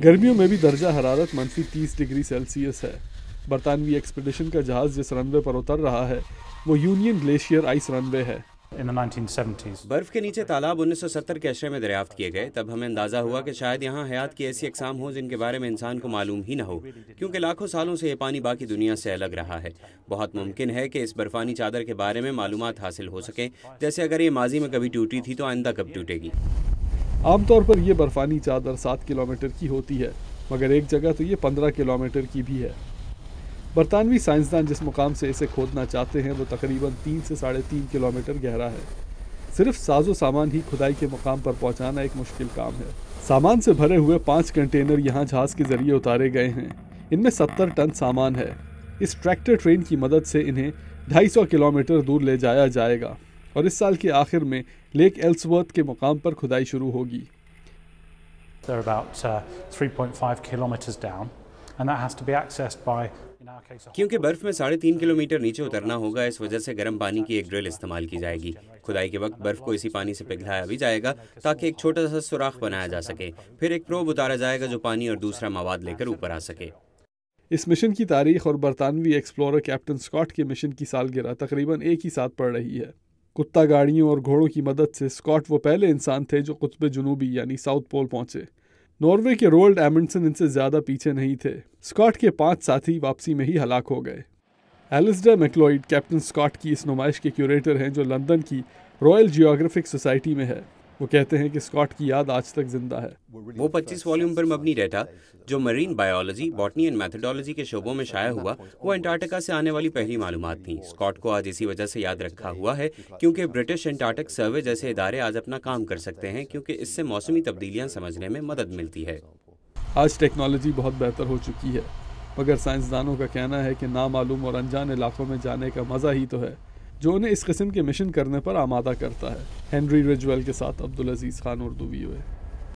گرمیوں میں بھی درجہ حرارت -30 ڈگری سیلسیس ہے۔ برطانوی ایکسپیڈیشن کا جہاز جس رن وے پر اتر رہا ہے وہ یونین گلیشیئر آئس رن وے ہے۔ برف کے نیچے تالاب 1970 کے عشرے میں دریافت کیے گئے، تب ہمیں اندازہ ہوا کہ شاید یہاں حیات کی ایسی اقسام ہوں جن کے بارے میں انسان کو معلوم ہی نہ ہو، کیونکہ لاکھوں سالوں سے یہ پانی باقی دنیا سے الگ رہا ہے۔ بہت ممکن ہے کہ اس برفانی چادر کے بارے میں معلومات حاصل ہو سکیں، جیسے اگر یہ ماضی میں کبھی ٹوٹی تھی تو آئندہ کب ٹوٹے گی۔ عام طور پر یہ برفانی چادر 7 کلومیٹر کی ہوتی ہے، مگر ایک جگہ تو یہ 15 کلومیٹر کی بھی ہے۔ برطانوی سائنسدان جس مقام سے اسے کھودنا چاہتے ہیں وہ تقریباً 3 سے 3.5 کلومیٹر گہرا ہے۔ صرف ساز و سامان ہی کھدائی کے مقام پر پہنچانا ایک مشکل کام ہے۔ سامان سے بھرے ہوئے 5 کنٹینر یہاں جہاز کے ذریعے اتارے گئے ہیں۔ ان میں 70 ٹن سامان ہے۔ اس ٹریکٹر ٹرین کی مدد سے انہیں 250 کلومیٹر دور لے جایا جائے گا اور اس سال کے آخر میں لیک ایلسورتھ کے مقام پر کھدائی شروع ہوگی۔ They're about 3.5 kilometers down, and that has to be accessed by, in our case, کیونکہ برف میں 3.5 کلومیٹر نیچے اترنا ہوگا، اس وجہ سے گرم پانی کی ایک ڈرل استعمال کی جائے گی۔ کھدائی کے وقت برف کو اسی پانی سے پگھلایا بھی جائے گا تاکہ ایک چھوٹا سا سوراخ بنایا جا سکے، پھر ایک پروب اتارا جائے گا جو پانی اور دوسرا مواد لے کر اوپر آ سکے۔ اس مشن کی تاریخ اور برطانوی ایکسپلورر کیپٹن اسکاٹ کے مشن کی سالگرہ تقریباً ایک ہی ساتھ پڑ رہی ہے۔ کتا گاڑیوں اور گھوڑوں کی مدد سے اسکاٹ وہ پہلے انسان تھے جو قطب جنوبی یعنی ساؤتھ پول پہنچے۔ ناروے کے رولڈ ایمنڈسن ان سے زیادہ پیچھے نہیں تھے۔ اسکاٹ کے 5 ساتھی واپسی میں ہی ہلاک ہو گئے۔ ایلسڈر میکلوئڈ کیپٹن اسکاٹ کی اس نمائش کے کیوریٹر ہیں جو لندن کی رائل جیوگرافک سوسائٹی میں ہے۔ وہ کہتے ہیں کہ اسکاٹ کی یاد آج تک زندہ ہے۔ وہ 25 والیوم پر مبنی ڈیٹا جو Marine biology, botany and methodology کے شعبوں میں شائع ہوا، وہ انٹارکٹیکا سے آنے والی پہلی معلومات تھیں۔ اسکاٹ کو آج اسی وجہ سے یاد رکھا ہوا ہے کیونکہ برٹش انٹارکٹک سروے جیسے ادارے آج اپنا کام کر سکتے ہیں، کیونکہ اس سے موسمی تبدیلیاں سمجھنے میں مدد ملتی ہے۔ آج ٹیکنالوجی بہت بہتر ہو چکی ہے، مگر سائنسدانوں کا کہنا ہے کہ نامعلوم اور انجان علاقوں میں جانے کا مزہ ہی تو ہے جو انہیں اس قسم کے مشن کرنے پر آمادہ کرتا ہے۔ ہنری رجویل کے ساتھ عبدالعزیز خان، اردو VOA۔